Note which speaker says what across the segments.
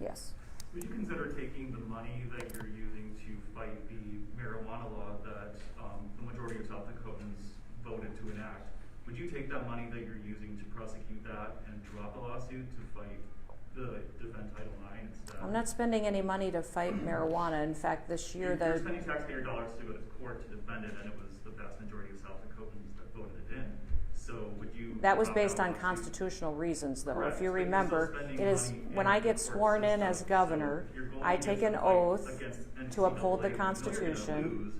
Speaker 1: Yes.
Speaker 2: Would you consider taking the money that you're using to fight the marijuana law that the majority of South Dakotans voted to enact? Would you take that money that you're using to prosecute that and drop the lawsuit to fight the defend Title IX instead?
Speaker 1: I'm not spending any money to fight marijuana. In fact, this year
Speaker 2: you're spending taxpayer dollars to go to court to defend it, and it was the vast majority of South Dakotans that voted it in. So would you?
Speaker 1: That was based on constitutional reasons, though.
Speaker 2: Correct.
Speaker 1: If you remember, it is when I get sworn in as governor, I take an oath to uphold the Constitution.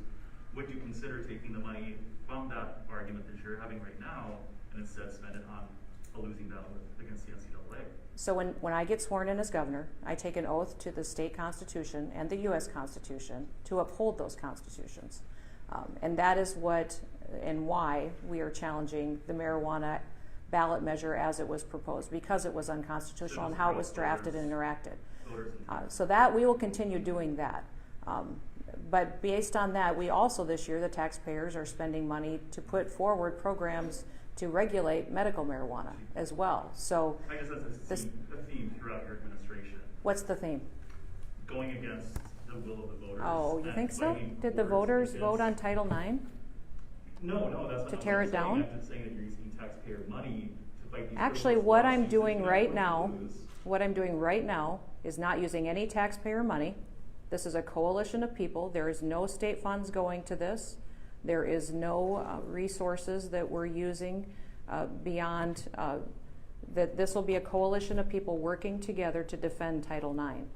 Speaker 2: Would you consider taking the money from that argument that you're having right now and instead spend it on a losing battle against the NCAA?
Speaker 1: So when I get sworn in as governor, I take an oath to the state constitution and the U.S. Constitution to uphold those constitutions. And that is what and why we are challenging the marijuana ballot measure as it was proposed, because it was unconstitutional and how it was drafted and interacted. So that we will continue doing that. But based on that, we also this year, the taxpayers are spending money to put forward programs to regulate medical marijuana as well. So
Speaker 2: I guess that's a theme throughout your administration.
Speaker 1: What's the theme?
Speaker 2: Going against the will of the voters.
Speaker 1: Oh, you think so? Did the voters vote on Title IX?
Speaker 2: No, that's not
Speaker 1: to tear it down.
Speaker 2: I'm just saying that you're using taxpayer money to fight these.
Speaker 1: Actually, what I'm doing right now is not using any taxpayer money. This is a coalition of people. There is no state funds going to this. There is no resources that we're using beyond that. This will be a coalition of people working together to defend Title IX.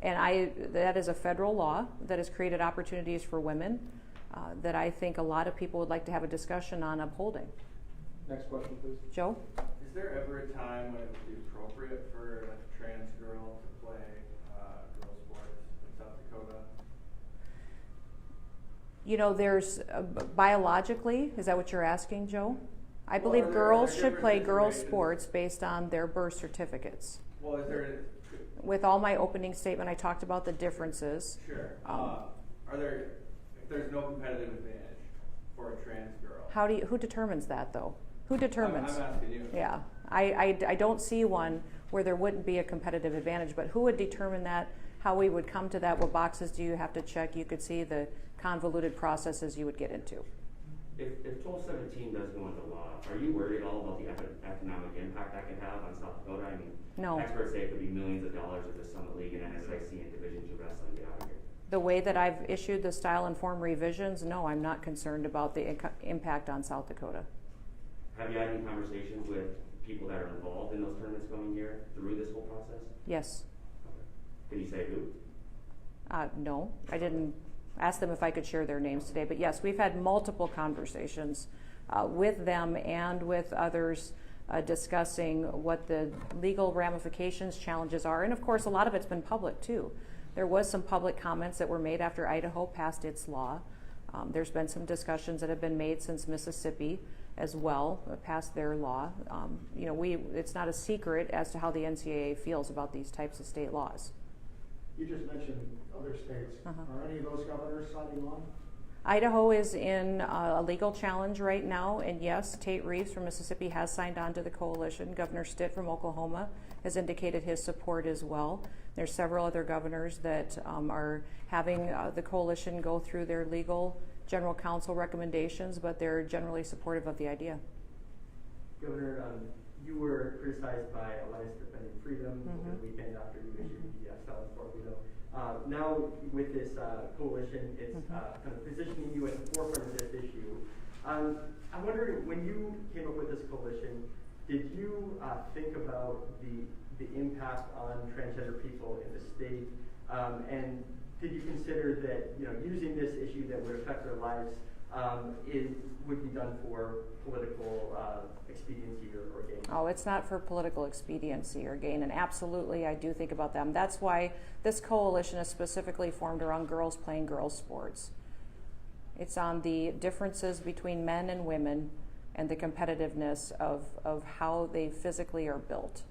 Speaker 1: That is a federal law that has created opportunities for women that I think a lot of people would like to have a discussion on upholding.
Speaker 3: Next question, please.
Speaker 1: Joe?
Speaker 4: Is there ever a time when it would be appropriate for a trans girl to play girl sports in South Dakota?
Speaker 1: You know, there's biologically, is that what you're asking, Joe? I believe girls should play girl sports based on their birth certificates.
Speaker 4: Well, is there...
Speaker 1: With all my opening statement, I talked about the differences.
Speaker 4: Sure. If there's no competitive advantage for a trans girl.
Speaker 1: Who determines that, though? Who determines?
Speaker 4: I'm asking you.
Speaker 1: Yeah. I don't see one where there wouldn't be a competitive advantage, but who would determine that? How we would come to that? What boxes do you have to check? You could see the convoluted processes you would get into.
Speaker 5: If 1217 does go into law, are you worried at all about the economic impact that could have on South Dakota? I mean,
Speaker 1: no.
Speaker 5: Experts say it could be millions of dollars if the Summit League and NSIC and Division II Wrestling get out of here.
Speaker 1: The way that I've issued the style and form revisions, no, I'm not concerned about the impact on South Dakota.
Speaker 5: Have you had any conversations with people that are involved in those tournaments going here through this whole process?
Speaker 1: Yes.
Speaker 5: Okay. Can you say who?
Speaker 1: No, I didn't ask them if I could share their names today, but yes, we've had multiple conversations with them and with others discussing what the legal ramifications, challenges are, and of course a lot of it's been public too. There was some public comments that were made after Idaho passed its law. There's been some discussions that have been made since Mississippi as well passed their law. It's not a secret as to how the NCAA feels about these types of state laws.
Speaker 3: You just mentioned other states. Are any of those governors signing on?
Speaker 1: Idaho is in a legal challenge right now, and yes, Tate Reeves from Mississippi has signed on to the coalition. Governor Stitt from Oklahoma has indicated his support as well. There's several other governors that are having the coalition go through their legal general counsel recommendations, but they're generally supportive of the idea.
Speaker 6: Governor, you were criticized by Alliance Defending Freedom over the weekend after you issued the style and form veto. Now with this coalition, it's kind of positioning you at the forefront of this issue. I'm wondering, when you came up with this coalition, did you think about the impact on transgender people in the state? And did you consider that using this issue that would affect their lives would be done for political expediency or gain?
Speaker 1: Oh, it's not for political expediency or gain, and absolutely I do think about them. That's why this coalition is specifically formed around girls playing girls sports. It's on the differences between men and women and the competitiveness of how they physically are built.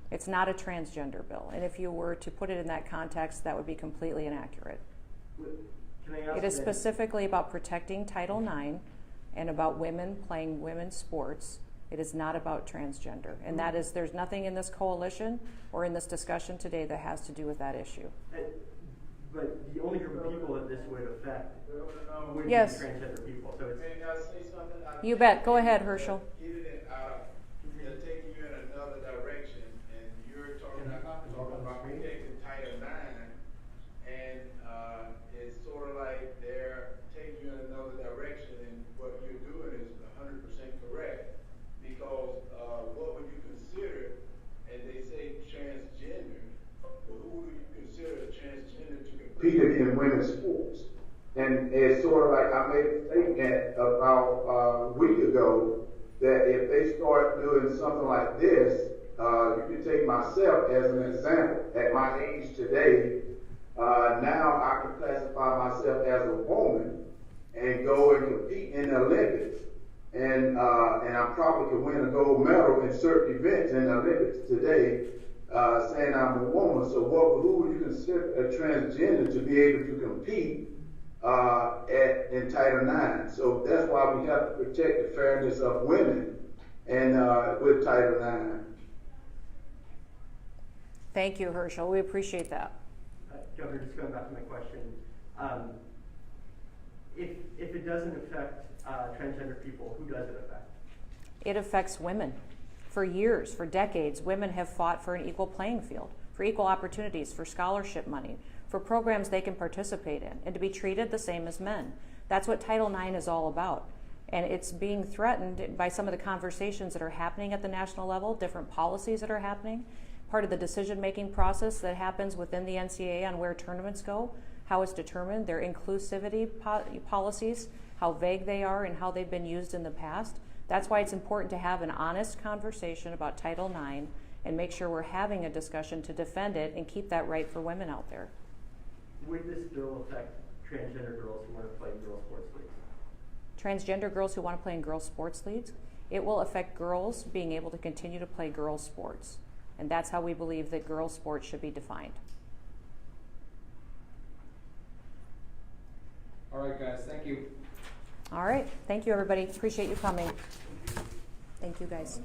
Speaker 1: It's not a transgender bill, and if you were to put it in that context, that would be completely inaccurate. It is specifically about protecting Title IX and about women playing women's sports It is not about transgender. And that is, there's nothing in this coalition or in this discussion today that has to do with that issue.
Speaker 6: But the only group of people that this would affect would
Speaker 1: Yes.
Speaker 6: be transgender people. So it's,
Speaker 7: May I say something?
Speaker 1: You bet. Go ahead, Herschel.
Speaker 7: They're taking you in another direction, and you're talking about taking Title IX, and it's sort of like they're taking you in another direction, and what you're doing is 100% correct, because what would you consider, and they say transgender, but who do you consider transgender to compete in women's sports? And it's sort of like I made a statement about a week ago that if they start doing something like this, you can take myself as an example. At my age today, now I can classify myself as a woman and go and compete in the Olympics. And I probably could win a gold medal in certain events in the Olympics today, saying I'm a woman. So who would you consider a transgender to be able to compete in Title IX? So that's why we have to protect the fairness of women and with Title IX.
Speaker 1: Thank you, Herschel. We appreciate that.
Speaker 6: Governor, just going back to my question, if it doesn't affect transgender people, who does it affect?
Speaker 1: It affects women. For years, for decades, women have fought for an equal playing field, for equal opportunities, for scholarship money, for programs they can participate in, and to be treated the same as men. That's what Title IX is all about. And it's being threatened by some of the conversations that are happening at the national level, different policies that are happening, part of the decision-making process that happens within the NCAA on where tournaments go, how it's determined, their inclusivity policies, how vague they are and how they've been used in the past. That's why it's important to have an honest conversation about Title IX and make sure we're having a discussion to defend it and keep that right for women out there.
Speaker 6: Would this bill affect transgender girls who want to play girls' sports leagues?
Speaker 1: Transgender girls who want to play in girls' sports leagues, it will affect girls being able to continue to play girls' sports. And that's how we believe that girls' sports should be defined.
Speaker 8: All right, guys, thank you.
Speaker 1: All right. Thank you, everybody. Appreciate you coming. Thank you, guys.